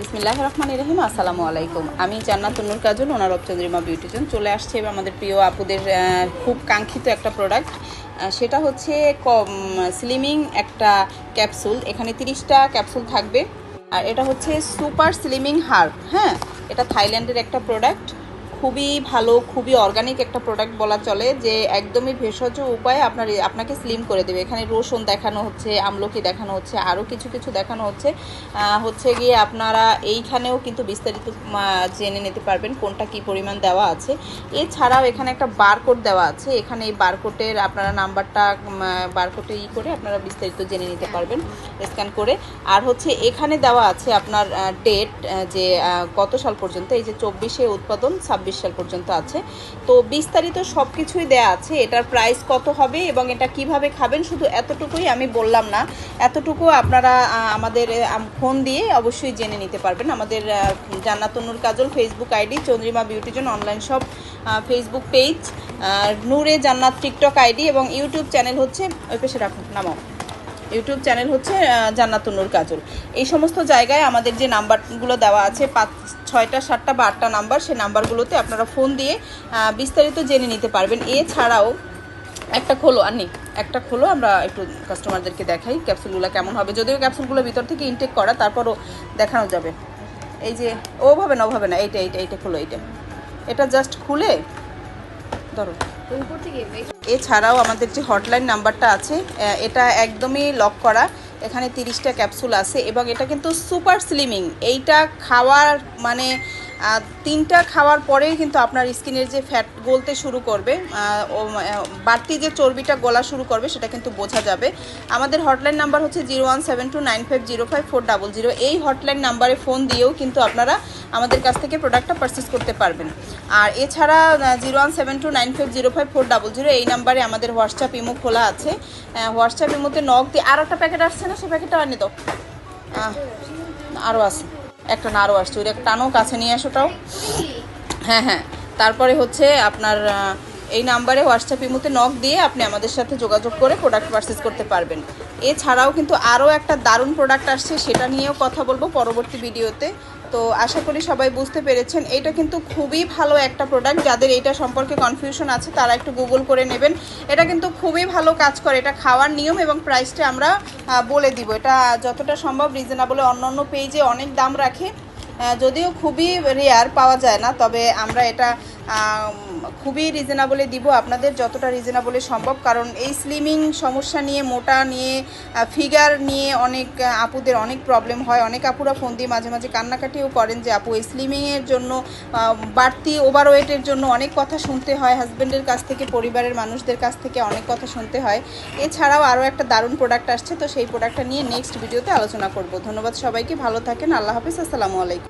বিসমিল্লাহির রহমানির রহিম। আসসালামু আলাইকুম। আমি জান্নাতুন নূর কাজল, ওনার অফ চন্দ্রিমা বিউটিশন। চলে আসছে এবার আমাদের প্রিয় আপুদের খুব কাঙ্ক্ষিত একটা প্রোডাক্ট, সেটা হচ্ছে স্লিমিং একটা ক্যাপসুল। এখানে 30টা ক্যাপসুল থাকবে, আর এটা হচ্ছে সুপার স্লিমিং হার্ব। হ্যাঁ, এটা থাইল্যান্ডের একটা প্রোডাক্ট, খুবই ভালো, খুবই অর্গানিক একটা প্রোডাক্ট বলা চলে, যে একদমই ভেষজ উপায়ে আপনাকে স্লিম করে দেবে। এখানে রসুন দেখানো হচ্ছে, আমলকি দেখানো হচ্ছে, আরও কিছু কিছু দেখানো হচ্ছে। হচ্ছে গিয়ে আপনারা এইখানেও কিন্তু বিস্তারিত জেনে নিতে পারবেন কোনটা কি পরিমাণ দেওয়া আছে। এছাড়াও এখানে একটা বারকোড দেওয়া আছে, এখানে এই বারকোডের আপনারা নাম্বারটা বারকোডে করে আপনারা বিস্তারিত জেনে নিতে পারবেন স্ক্যান করে। আর হচ্ছে এখানে দেওয়া আছে আপনার ডেট, যে কত সাল পর্যন্ত, এই যে 24-এ উৎপাদন, 26 সাল পর্যন্ত আছে। তো বিস্তারিত সব কিছুই দেয়া আছে। এটার প্রাইস কত হবে এবং এটা কিভাবে খাবেন, শুধু এতটুকুই আমি বললাম না, এতটুকু আপনারা আমাদের ফোন দিয়ে অবশ্যই জেনে নিতে পারবেন। আমাদের Jannatun Noor Kajal Facebook ID, Chandrima beautician online shop Facebook page, Noore Jannat TikTok ID, এবং ইউটিউব চ্যানেল হচ্ছে ওই পেশে রাখুন নামাও, ইউটিউব চ্যানেল হচ্ছে জান্নাতুন নূর কাজল। এই সমস্ত জায়গায় আমাদের যে নাম্বারগুলো দেওয়া আছে, 5, 6টা, 7টা বা 8টা নাম্বার, সেই নাম্বারগুলোতে আপনারা ফোন দিয়ে বিস্তারিত জেনে নিতে পারবেন। এছাড়াও একটা খোলো আনি, একটা খোলো, আমরা একটু কাস্টমারদেরকে দেখাই ক্যাপসুলগুলো কেমন হবে। যদিও ক্যাপসুলগুলো ভিতর থেকে ইনটেক করা, তারপরও দেখানো যাবে। এই যে ওভাবে না, এইটা খোলো, এটা জাস্ট খুলে ধরো। এছাড়াও আমাদের যে হটলাইন নাম্বারটা আছে, এটা একদমই লক করা। এখানে 30টা ক্যাপসুল আছে এবং এটা কিন্তু সুপার স্লিমিং। এইটা খাওয়ার মানে 3টা খাওয়ার পরেই কিন্তু আপনার স্কিনের যে ফ্যাট গলতে শুরু করবে, বাড়তি যে চর্বিটা গলা শুরু করবে, সেটা কিন্তু বোঝা যাবে। আমাদের হটলাইন নাম্বার হচ্ছে 017295050400। এই হটলাইন নাম্বারে ফোন দিয়েও কিন্তু আপনারা আমাদের কাছ থেকে প্রোডাক্টটা পারচেস করতে পারবেন। আর এছাড়া 017295050400 এই নাম্বারে আমাদের হোয়াটসঅ্যাপ ইমো খোলা আছে। হোয়াটসঅ্যাপ ইমোতে নক দিয়ে, আর একটা প্যাকেট আসছে না, সেই প্যাকেটটা আনি তো, আরও আছে একটা, না আরও আসছে, ওই টানো কাছে নিয়ে আসাটাও। হ্যাঁ, তারপরে হচ্ছে আপনার এই নাম্বারে হোয়াটসঅ্যাপ ইমোতে নক দিয়ে আপনি আমাদের সাথে যোগাযোগ করে প্রোডাক্ট পারচেস করতে পারবেন। এছাড়াও কিন্তু আরও একটা দারুণ প্রোডাক্ট আসছে, সেটা নিয়েও কথা বলবো পরবর্তী ভিডিওতে। তো আশা করি সবাই বুঝতে পেরেছেন। এটা কিন্তু খুবই ভালো একটা প্রোডাক্ট, যাদের এটা সম্পর্কে কনফিউশন আছে তারা একটু গুগল করে নেবেন। এটা কিন্তু খুবই ভালো কাজ করে। এটা খাওয়ার নিয়ম এবং প্রাইসটা আমরা বলে দিব। এটা যতটা সম্ভব রিজনেবল, অন্য পেজে অনেক দাম রাখে, যদিও খুবই রেয়ার পাওয়া যায় না, তবে আমরা এটা খুবই রিজনেবলে দিব আপনাদের, যতটা রিজনেবলে সম্ভব। কারণ এই স্লিমিং সমস্যা নিয়ে, মোটা নিয়ে, ফিগার নিয়ে অনেক আপুদের অনেক প্রবলেম হয়। অনেক আপুরা ফোন দিয়ে মাঝে মাঝে কান্নাকাটিও করেন যে আপু এই স্লিমিংয়ের জন্য, বাড়তি ওভারওয়েটের জন্য অনেক কথা শুনতে হয় হাজব্যান্ডের কাছ থেকে, পরিবারের মানুষদের কাছ থেকে অনেক কথা শুনতে হয়। এছাড়াও আরও একটা দারুণ প্রোডাক্ট আসছে, তো সেই প্রোডাক্টটা নিয়ে নেক্সট ভিডিওতে আলোচনা করব। ধন্যবাদ সবাইকে, ভালো থাকেন, আল্লাহ হাফিজ, আসসালামু আলাইকুম।